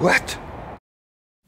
What?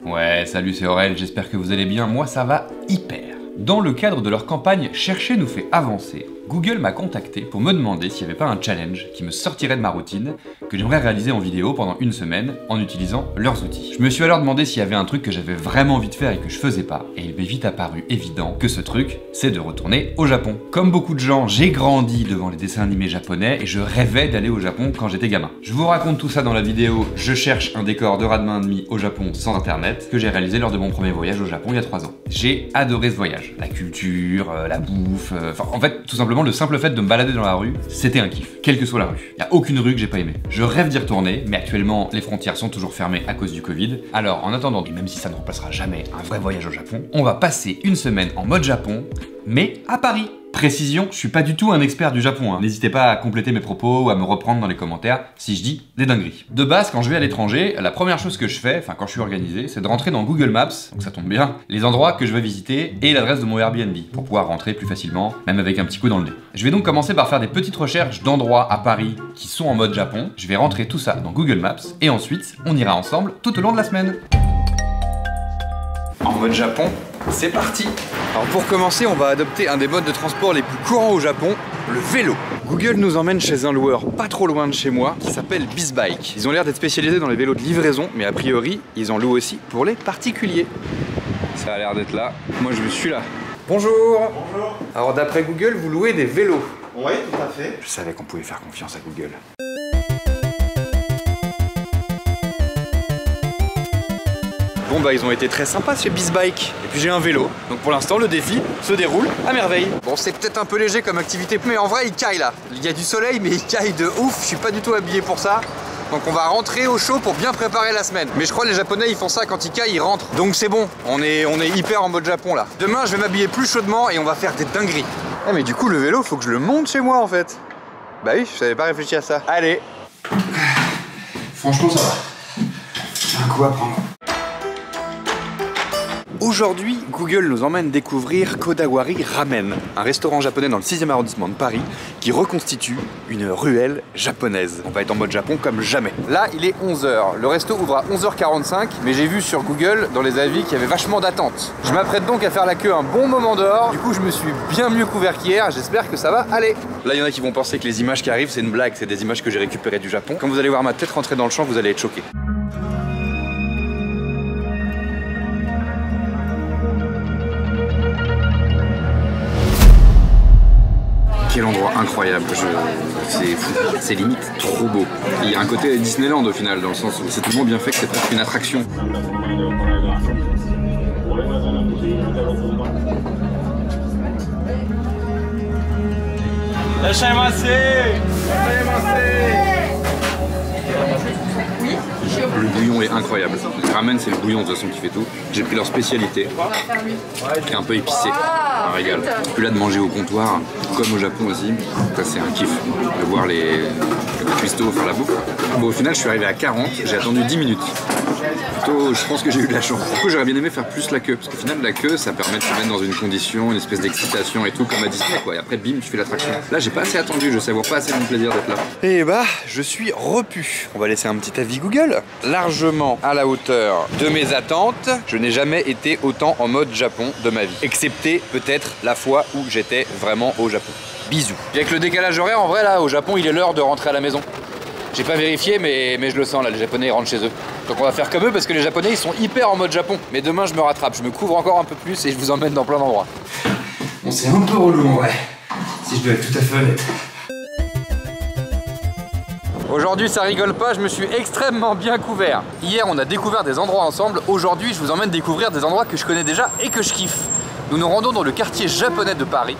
Ouais, salut, c'est Aurel, j'espère que vous allez bien, moi ça va hyper. Dans le cadre de leur campagne Chercher nous fait avancer, Google m'a contacté pour me demander s'il n'y avait pas un challenge qui me sortirait de ma routine, que j'aimerais réaliser en vidéo pendant une semaine en utilisant leurs outils. Je me suis alors demandé s'il y avait un truc que j'avais vraiment envie de faire et que je faisais pas, et il m'est vite apparu évident que ce truc, c'est de retourner au Japon. Comme beaucoup de gens, j'ai grandi devant les dessins animés japonais et je rêvais d'aller au Japon quand j'étais gamin. Je vous raconte tout ça dans la vidéo Je cherche un décor de Ranma et demi au Japon sans internet, que j'ai réalisé lors de mon premier voyage au Japon il y a 3 ans. J'ai adoré ce voyage. La culture, la bouffe, en fait, tout simplement le simple fait de me balader dans la rue, c'était un kiff, quelle que soit la rue. Y a aucune rue que j'ai pas aimé. Je rêve d'y retourner, mais actuellement, les frontières sont toujours fermées à cause du Covid. Alors, en attendant, et même si ça ne remplacera jamais un vrai voyage au Japon, on va passer une semaine en mode Japon, mais à Paris. Précision, je suis pas du tout un expert du Japon, hein. N'hésitez pas à compléter mes propos ou à me reprendre dans les commentaires si je dis des dingueries. De base, quand je vais à l'étranger, la première chose que je fais, enfin quand je suis organisé, c'est de rentrer dans Google Maps, donc ça tombe bien, les endroits que je vais visiter et l'adresse de mon Airbnb, pour pouvoir rentrer plus facilement, même avec un petit coup dans le nez. Je vais donc commencer par faire des petites recherches d'endroits à Paris qui sont en mode Japon, je vais rentrer tout ça dans Google Maps, et ensuite, on ira ensemble tout au long de la semaine. En mode Japon, c'est parti! Alors pour commencer, on va adopter un des modes de transport les plus courants au Japon, le vélo. Google nous emmène chez un loueur pas trop loin de chez moi qui s'appelle BizBike. Ils ont l'air d'être spécialisés dans les vélos de livraison, mais a priori, ils en louent aussi pour les particuliers. Ça a l'air d'être là. Moi je suis là. Bonjour! Bonjour. Alors d'après Google, vous louez des vélos? Oui, tout à fait. Je savais qu'on pouvait faire confiance à Google. Bon bah ils ont été très sympas chez BizBike. Et puis j'ai un vélo, donc pour l'instant le défi se déroule à merveille. Bon c'est peut-être un peu léger comme activité, mais en vrai il caille là. Il y a du soleil mais il caille de ouf, je suis pas du tout habillé pour ça. Donc on va rentrer au chaud pour bien préparer la semaine. Mais je crois que les Japonais ils font ça quand il caille, ils rentrent. Donc c'est bon, on est hyper en mode Japon là. Demain je vais m'habiller plus chaudement et on va faire des dingueries. Eh mais du coup le vélo faut que je le monte chez moi en fait. Bah oui, je savais pas réfléchir à ça. Allez. Franchement ça va. C'est un coup à prendre. Aujourd'hui, Google nous emmène découvrir Kodawari Ramen, un restaurant japonais dans le 6e arrondissement de Paris qui reconstitue une ruelle japonaise. On va être en mode Japon comme jamais. Là, il est 11 h. Le resto ouvre à 11h45, mais j'ai vu sur Google, dans les avis, qu'il y avait vachement d'attente. Je m'apprête donc à faire la queue un bon moment dehors. Du coup, je me suis bien mieux couvert qu'hier. J'espère que ça va aller. Là, il y en a qui vont penser que les images qui arrivent, c'est une blague. C'est des images que j'ai récupérées du Japon. Quand vous allez voir ma tête rentrer dans le champ, vous allez être choqués. Quel endroit incroyable, c'est fou, c'est limite trop beau. Il y a un côté Disneyland au final, dans le sens où c'est tellement bien fait que c'est presque une attraction. Le bouillon est incroyable. Le ramen c'est le bouillon de toute façon qui fait tout. J'ai pris leur spécialité, qui est un peu épicé, un régal. Puis là de manger au comptoir, comme au Japon aussi, ça c'est un kiff. De voir les cuistots faire la bouffe. Bon au final je suis arrivé à 40, j'ai attendu 10 minutes. Plutôt je pense que j'ai eu de la chance. Du coup j'aurais bien aimé faire plus la queue, parce qu'au final la queue ça permet de se mettre dans une condition, une espèce d'excitation et tout comme à Disney quoi. Et après bim tu fais l'attraction. Là j'ai pas assez attendu, je savoure pas assez mon plaisir d'être là. Et bah je suis repu. On va laisser un petit avis Google. Largement à la hauteur de mes attentes. Je n'ai jamais été autant en mode Japon de ma vie. Excepté peut-être la fois où j'étais vraiment au Japon. Bisous. Et avec le décalage horaire, en vrai là, au Japon, il est l'heure de rentrer à la maison. J'ai pas vérifié, mais je le sens là, les Japonais ils rentrent chez eux. Donc on va faire comme eux parce que les Japonais ils sont hyper en mode Japon. Mais demain je me rattrape, je me couvre encore un peu plus et je vous emmène dans plein d'endroits. Bon c'est un peu relou en vrai, si je dois être tout à fait honnête. Aujourd'hui ça rigole pas, je me suis extrêmement bien couvert. Hier on a découvert des endroits ensemble, aujourd'hui je vous emmène découvrir des endroits que je connais déjà et que je kiffe. Nous nous rendons dans le quartier japonais de Paris,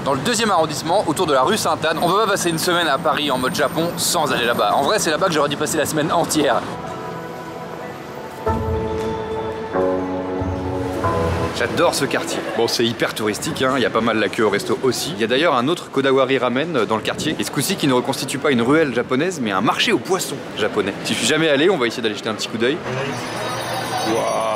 dans le 2e arrondissement, autour de la rue Sainte-Anne. On peut pas passer une semaine à Paris en mode Japon sans aller là-bas. En vrai c'est là-bas que j'aurais dû passer la semaine entière. J'adore ce quartier. Bon, c'est hyper touristique, hein. Il y a pas mal la queue au resto aussi. Il y a d'ailleurs un autre Kodawari Ramen dans le quartier. Et ce coup-ci qui ne reconstitue pas une ruelle japonaise, mais un marché aux poissons japonais. Si je suis jamais allé, on va essayer d'aller jeter un petit coup d'œil. Waouh.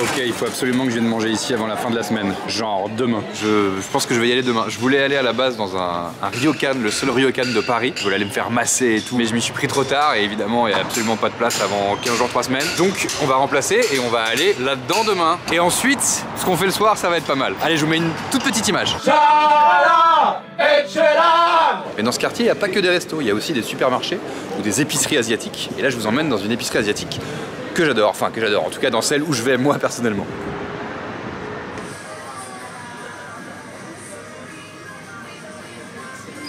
Ok, il faut absolument que je vienne manger ici avant la fin de la semaine. Genre demain. Je pense que je vais y aller demain. Je voulais aller à la base dans un ryokan, le seul ryokan de Paris. Je voulais aller me faire masser et tout, mais je m'y suis pris trop tard et évidemment il n'y a absolument pas de place avant 15 jours, 3 semaines. Donc on va remplacer et on va aller là-dedans demain. Et ensuite, ce qu'on fait le soir, ça va être pas mal. Allez, je vous mets une toute petite image. Mais dans ce quartier, il n'y a pas que des restos, il y a aussi des supermarchés ou des épiceries asiatiques. Et là, je vous emmène dans une épicerie asiatique que j'adore, enfin que j'adore, en tout cas dans celle où je vais moi personnellement.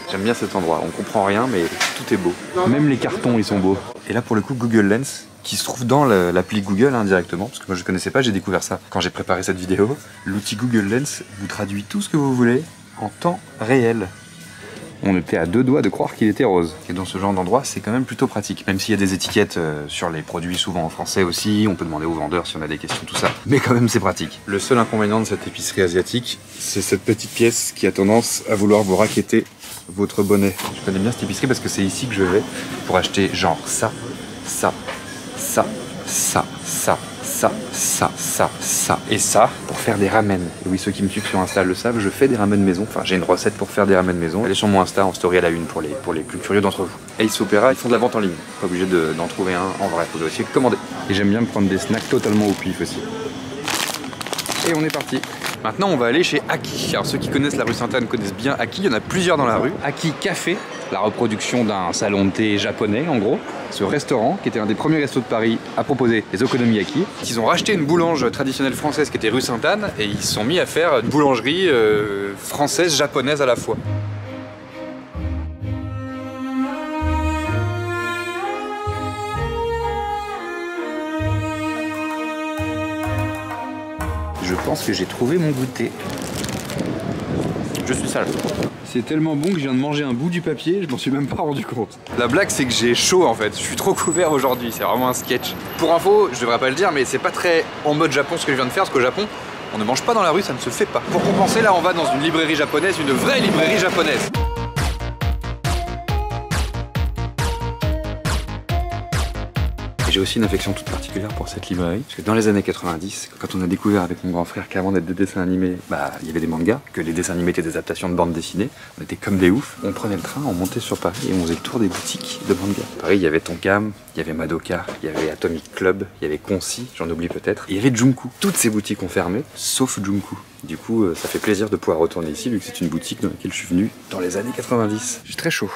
J'aime bien cet endroit, on comprend rien mais tout est beau. Même les cartons ils sont beaux. Et là pour le coup Google Lens, qui se trouve dans l'appli Google directement, parce que moi je connaissais pas, j'ai découvert ça quand j'ai préparé cette vidéo. L'outil Google Lens vous traduit tout ce que vous voulez en temps réel. On était à 2 doigts de croire qu'il était rose. Et dans ce genre d'endroit, c'est quand même plutôt pratique. Même s'il y a des étiquettes sur les produits, souvent en français aussi, on peut demander aux vendeurs si on a des questions, tout ça. Mais quand même, c'est pratique. Le seul inconvénient de cette épicerie asiatique, c'est cette petite pièce qui a tendance à vouloir vous racketter votre bonnet. Je connais bien cette épicerie parce que c'est ici que je vais pour acheter genre ça, ça, ça, ça, ça, ça, ça, ça, ça et ça pour faire des ramen. Et oui, ceux qui me suivent sur Insta le savent, je fais des ramen maison. Enfin, j'ai une recette pour faire des ramen maison. Elle est sur mon Insta en story à la une pour les plus curieux d'entre vous. Ace Opera, ils font de la vente en ligne. Pas obligé d'en trouver un en vrai, vous devez aussi commander. Et j'aime bien me prendre des snacks totalement au pif aussi. Et on est parti. Maintenant, on va aller chez Aki. Alors, ceux qui connaissent la rue Sainte-Anne connaissent bien Aki. Il y en a plusieurs dans la rue. Aki Café, la reproduction d'un salon de thé japonais, en gros. Ce restaurant, qui était un des premiers restos de Paris à proposer des okonomiyaki. Ils ont racheté une boulange traditionnelle française qui était rue Sainte-Anne et ils se sont mis à faire une boulangerie française, japonaise à la fois. Je pense que j'ai trouvé mon goûter. Je suis sale. C'est tellement bon que je viens de manger un bout du papier, je m'en suis même pas rendu compte. La blague c'est que j'ai chaud en fait, je suis trop couvert aujourd'hui, c'est vraiment un sketch. Pour info, je devrais pas le dire mais c'est pas très en mode Japon ce que je viens de faire, parce qu'au Japon, on ne mange pas dans la rue, ça ne se fait pas. Pour compenser, là on va dans une librairie japonaise, une vraie librairie japonaise. J'ai aussi une affection toute particulière pour cette librairie, parce que dans les années 90, quand on a découvert avec mon grand frère qu'avant d'être des dessins animés, il y avait des mangas, que les dessins animés étaient des adaptations de bandes dessinées, on était comme des oufs. On prenait le train, on montait sur Paris et on faisait le tour des boutiques de mangas. Paris, il y avait Tonkam, il y avait Madoka, il y avait Atomic Club, il y avait Concy, j'en oublie peut-être, et il y avait Junku. Toutes ces boutiques ont fermé, sauf Junku. Du coup, ça fait plaisir de pouvoir retourner ici, vu que c'est une boutique dans laquelle je suis venu dans les années 90. Je suis très chaud.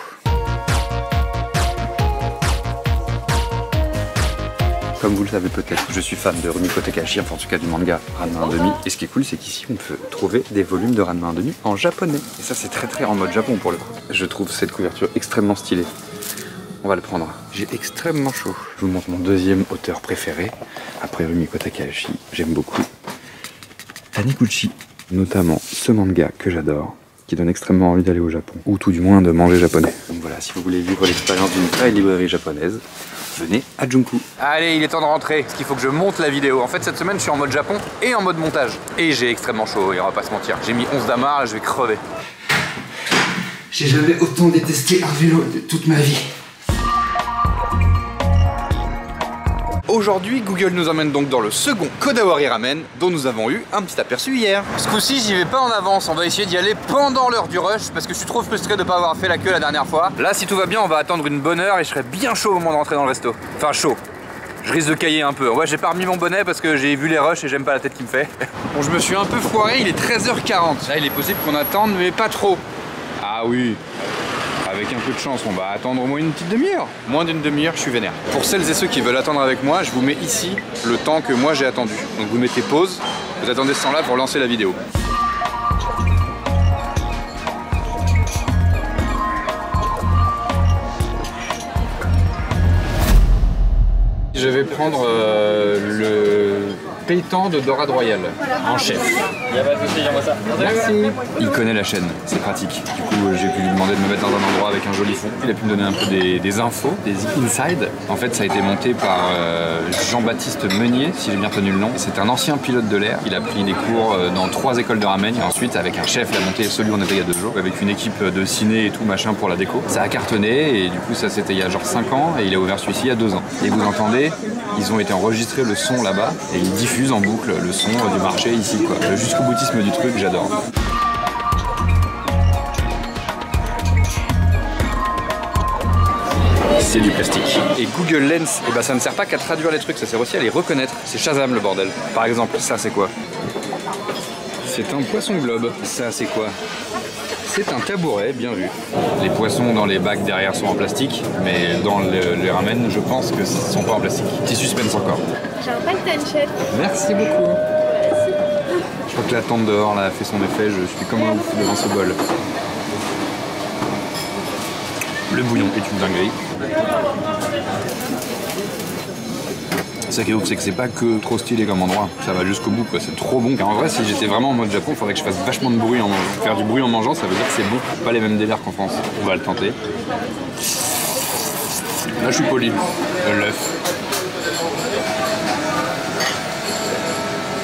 Comme vous le savez peut-être, je suis fan de Rumiko Takahashi, enfin en tout cas du manga Ranma 1/2. Et ce qui est cool, c'est qu'ici on peut trouver des volumes de Ranma 1/2 en japonais. Et ça c'est très en mode Japon pour le coup. Je trouve cette couverture extrêmement stylée. On va le prendre. J'ai extrêmement chaud. Je vous montre mon deuxième auteur préféré, après Rumiko Takahashi. J'aime beaucoup Taniguchi, notamment ce manga que j'adore, qui donne extrêmement envie d'aller au Japon, ou tout du moins de manger japonais. Donc voilà, si vous voulez vivre l'expérience d'une vraie librairie japonaise, venez à Junku. Allez, il est temps de rentrer, parce qu'il faut que je monte la vidéo. En fait, cette semaine, je suis en mode Japon et en mode montage. Et j'ai extrêmement chaud, et on va pas se mentir. J'ai mis 11 d'amarre et je vais crever. J'ai jamais autant détesté un vélo de toute ma vie. Aujourd'hui, Google nous emmène donc dans le second Kodawari Ramen dont nous avons eu un petit aperçu hier. Ce coup-ci, j'y vais pas en avance, on va essayer d'y aller pendant l'heure du rush parce que je suis trop frustré de pas avoir fait la queue la dernière fois. Là, si tout va bien, on va attendre une bonne heure et je serai bien chaud au moment de rentrer dans le resto. Enfin, chaud. Je risque de cailler un peu. Ouais, j'ai pas remis mon bonnet parce que j'ai vu les rushs et j'aime pas la tête qui me fait. Bon, je me suis un peu foiré, il est 13h40. Là, il est possible qu'on attende, mais pas trop. Ah oui. Avec un peu de chance, on va attendre au moins une petite demi-heure. Moins d'une demi-heure, je suis vénère. Pour celles et ceux qui veulent attendre avec moi, je vous mets ici le temps que moi j'ai attendu. Donc vous mettez pause, vous attendez ce temps-là pour lancer la vidéo. Je vais prendre le pétan de dorade royale en chef. Il y a pas de soucis, j'envoie ça. Merci. Il connaît la chaîne, c'est pratique. Du coup, j'ai pu lui demander de me mettre dans un endroit avec un joli fond. Il a pu me donner un peu des infos, des inside. En fait, ça a été monté par Jean-Baptiste Meunier, si j'ai bien retenu le nom. C'est un ancien pilote de l'air. Il a pris des cours dans 3 écoles de ramen. Et ensuite, avec un chef, il a monté celui où on était il y a 2 jours, avec une équipe de ciné et tout machin pour la déco. Ça a cartonné et du coup, ça c'était il y a genre 5 ans et il a ouvert celui-ci il y a 2 ans. Et vous entendez, ils ont été enregistrés le son là-bas et ils diffusent diffuse en boucle le son du marché ici, quoi. Le jusqu'au boutisme du truc, j'adore. C'est du plastique. Et Google Lens, eh ben, ça ne sert pas qu'à traduire les trucs, ça sert aussi à les reconnaître. C'est Shazam le bordel. Par exemple, ça c'est quoi? C'est un poisson globe. Ça c'est quoi? C'est un tabouret, bien vu. Les poissons dans les bacs derrière sont en plastique, mais dans les ramen, je pense que ce ne sont pas en plastique. Petit suspense encore. J'ai un pack chef. Merci beaucoup. Je crois que la tente dehors là, a fait son effet, je suis comme un ouf devant ce bol. Le bouillon est une dinguerie. Ça qui est ouf, c'est que c'est pas que trop stylé comme endroit, ça va jusqu'au bout quoi, c'est trop bon. En vrai, si j'étais vraiment en mode Japon, il faudrait que je fasse vachement de bruit en mangeant. Faire du bruit en mangeant, ça veut dire que c'est bon, pas les mêmes délires qu'en France. On va le tenter. Là, je suis poli. L'œuf.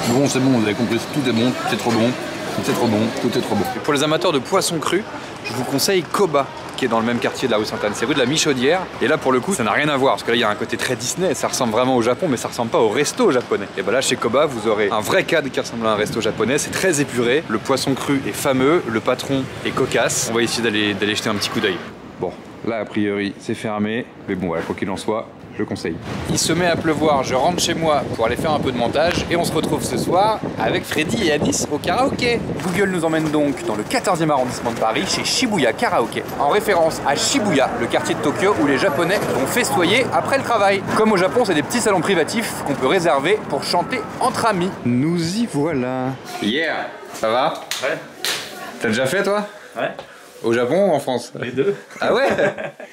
Bon, c'est bon, vous avez compris, tout est bon, tout est trop bon, tout est trop bon, tout est trop bon. Et pour les amateurs de poissons crus, je vous conseille Koba, qui est dans le même quartier de la rue Sainte-Anne. C'est rue de la Michaudière. Et là, pour le coup, ça n'a rien à voir. Parce que là, il y a un côté très Disney. Ça ressemble vraiment au Japon, mais ça ressemble pas au resto japonais. Et bah là, chez Koba, vous aurez un vrai cadre qui ressemble à un resto japonais. C'est très épuré. Le poisson cru est fameux. Le patron est cocasse. On va essayer d'aller jeter un petit coup d'œil. Bon, là, a priori, c'est fermé. Mais bon, voilà, quoi qu'il en soit, je conseille. Il se met à pleuvoir, je rentre chez moi pour aller faire un peu de montage et on se retrouve ce soir avec Freddy et Anis au karaoké. Google nous emmène donc dans le 14e arrondissement de Paris chez Shibuya Karaoke, en référence à Shibuya, le quartier de Tokyo où les Japonais vont festoyer après le travail. Comme au Japon, c'est des petits salons privatifs qu'on peut réserver pour chanter entre amis. Nous y voilà. Yeah, ça va? Ouais. T'as déjà fait toi? Ouais. Au Japon ou en France? Les deux. Ah ouais?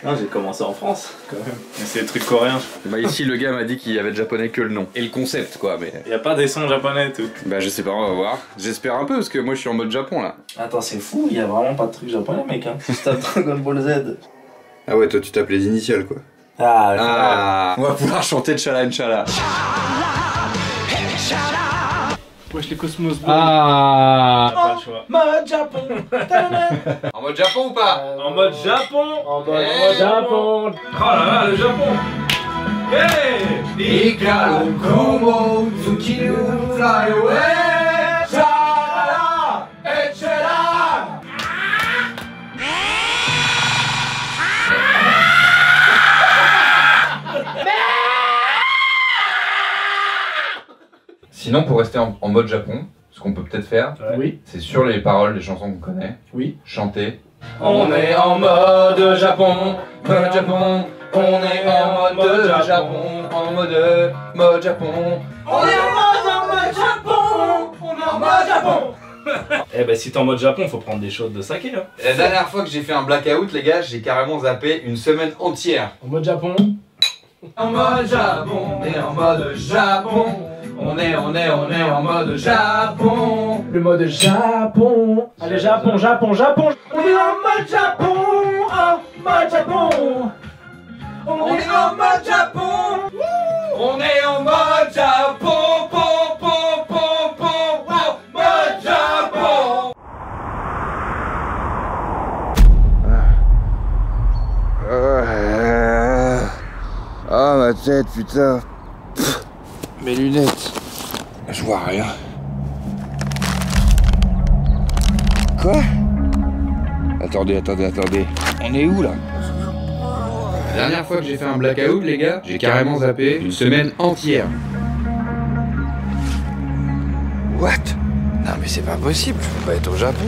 Non, j'ai commencé en France, quand même. Mais c'est des trucs coréens, je crois. Bah ici, le gars m'a dit qu'il y avait de japonais que le nom. Et le concept, quoi, mais... Y a pas des sons japonais et tout. Bah je sais pas, on va voir. J'espère un peu, parce que moi je suis en mode Japon, là. Attends, c'est fou, y a vraiment pas de trucs japonais, mec, hein. Tu tapes Dragon Ball Z. Ah ouais, toi tu tapes les initiales, quoi. Ah, on va pouvoir chanter Tchala Nchala. Wesh, les Cosmos Boys. Ah, Pas le choix. mode Japon. En mode Japon ou pas? En mode Japon. En mode Japon. Oh là là, le Japon. Hey! Ikaru como Tsukiru fly away. Shalala, etchala. Sinon, pour rester en mode Japon, ce qu'on peut peut-être faire, Oui. c'est sur les paroles des chansons qu'on connaît, Oui. chanter. On est en mode Japon, mode Japon. On est en mode Japon, en mode Japon. On est en mode Japon. On est en mode Japon. Eh ben si t'es en mode Japon, faut prendre des shots de saké, hein. La dernière fois que j'ai fait un blackout, les gars, j'ai carrément zappé une semaine entière. En mode Japon. En mode Japon, on est en mode Japon. On est en mode Japon. Le mode Japon. Allez, Japon, Japon, Japon. On est en mode Japon. En mode Japon. On est en mode Japon. On est en mode Japon. Po, po, po, po, po, mode Japon. Ah ma tête, putain. Mes lunettes. Je vois rien. Quoi? Attendez. On est où là? La dernière fois que j'ai fait un blackout, les gars, j'ai carrément zappé une semaine entière. What? Non mais c'est pas possible, je peux pas être au Japon.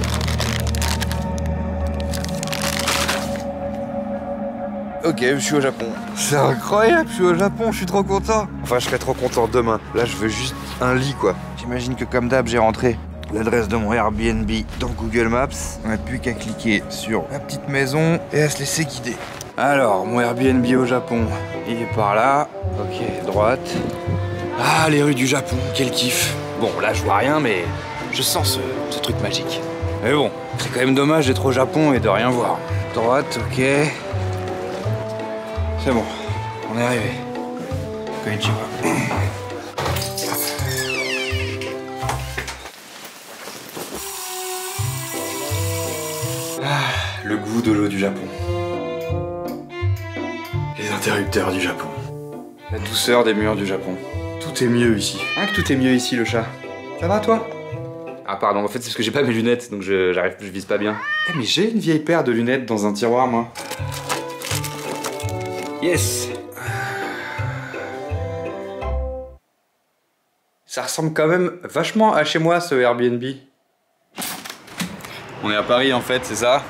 Ok, je suis au Japon. C'est incroyable, je suis au Japon, je suis trop content. Enfin, je serai trop content demain. Là, je veux juste un lit, quoi. J'imagine que comme d'hab, j'ai rentré l'adresse de mon Airbnb dans Google Maps. On n'a plus qu'à cliquer sur la petite maison et à se laisser guider. Alors, mon Airbnb au Japon, il est par là. Ok, droite. Ah, les rues du Japon, quel kiff. Bon, là, je vois rien, mais je sens ce truc magique. Mais bon, c'est quand même dommage d'être au Japon et de rien voir. Droite, ok. C'est bon, on est arrivé. Konnichiwa. Le goût de l'eau du Japon. Les interrupteurs du Japon. La douceur des murs du Japon. Tout Tout est mieux ici. Hein, que tout est mieux ici, le chat. Ça va, toi? Ah pardon, en fait c'est parce que j'ai pas mes lunettes, donc je vise pas bien. Eh mais j'ai une vieille paire de lunettes dans un tiroir, moi. Yes. Ça ressemble quand même vachement à chez moi, ce Airbnb. On est à Paris en fait, c'est ça?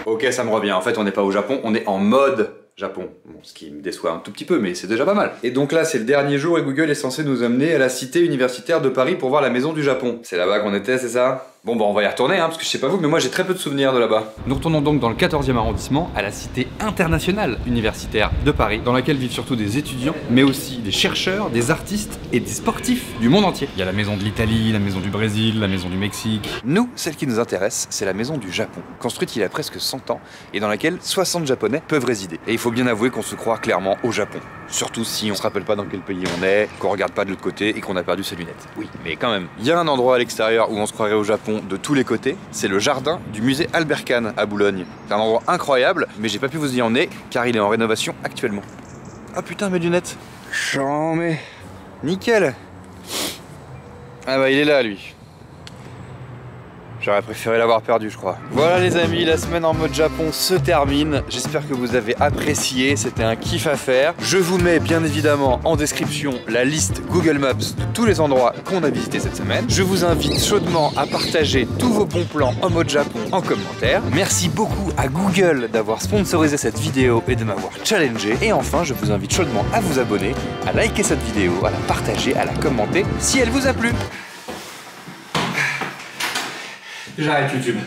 Ok, ça me revient. En fait, on n'est pas au Japon, on est en mode Japon. Bon, ce qui me déçoit un tout petit peu, mais c'est déjà pas mal. Et donc là, c'est le dernier jour et Google est censé nous amener à la cité universitaire de Paris pour voir la maison du Japon. C'est là-bas qu'on était, c'est ça? Bon, bah on va y retourner, hein, parce que je sais pas vous, mais moi j'ai très peu de souvenirs de là-bas. Nous retournons donc dans le 14e arrondissement, à la cité internationale universitaire de Paris, dans laquelle vivent surtout des étudiants, mais aussi des chercheurs, des artistes et des sportifs du monde entier. Il y a la maison de l'Italie, la maison du Brésil, la maison du Mexique. Nous, celle qui nous intéresse, c'est la maison du Japon, construite il y a presque 100 ans, et dans laquelle 60 Japonais peuvent résider. Et il faut bien avouer qu'on se croit clairement au Japon. Surtout si on se rappelle pas dans quel pays on est, qu'on regarde pas de l'autre côté et qu'on a perdu ses lunettes. Oui, mais quand même. Il y a un endroit à l'extérieur où on se croirait au Japon de tous les côtés, c'est le jardin du musée Albert Kahn à Boulogne. C'est un endroit incroyable, mais j'ai pas pu vous y emmener car il est en rénovation actuellement. Ah putain, mes lunettes. Chambé. Nickel. Ah bah il est là lui. J'aurais préféré l'avoir perdu, je crois. Voilà les amis, la semaine en mode Japon se termine. J'espère que vous avez apprécié, c'était un kiff à faire. Je vous mets bien évidemment en description la liste Google Maps de tous les endroits qu'on a visités cette semaine. Je vous invite chaudement à partager tous vos bons plans en mode Japon en commentaire. Merci beaucoup à Google d'avoir sponsorisé cette vidéo et de m'avoir challengé. Et enfin, je vous invite chaudement à vous abonner, à liker cette vidéo, à la partager, à la commenter si elle vous a plu. J'arrête YouTube.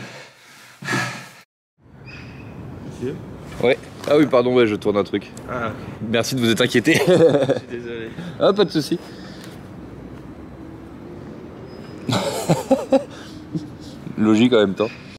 Ouais. Ah oui, pardon, ouais, je tourne un truc. Ah, Merci de vous être inquiété. je suis désolé. Ah, pas de soucis. Logique en même temps.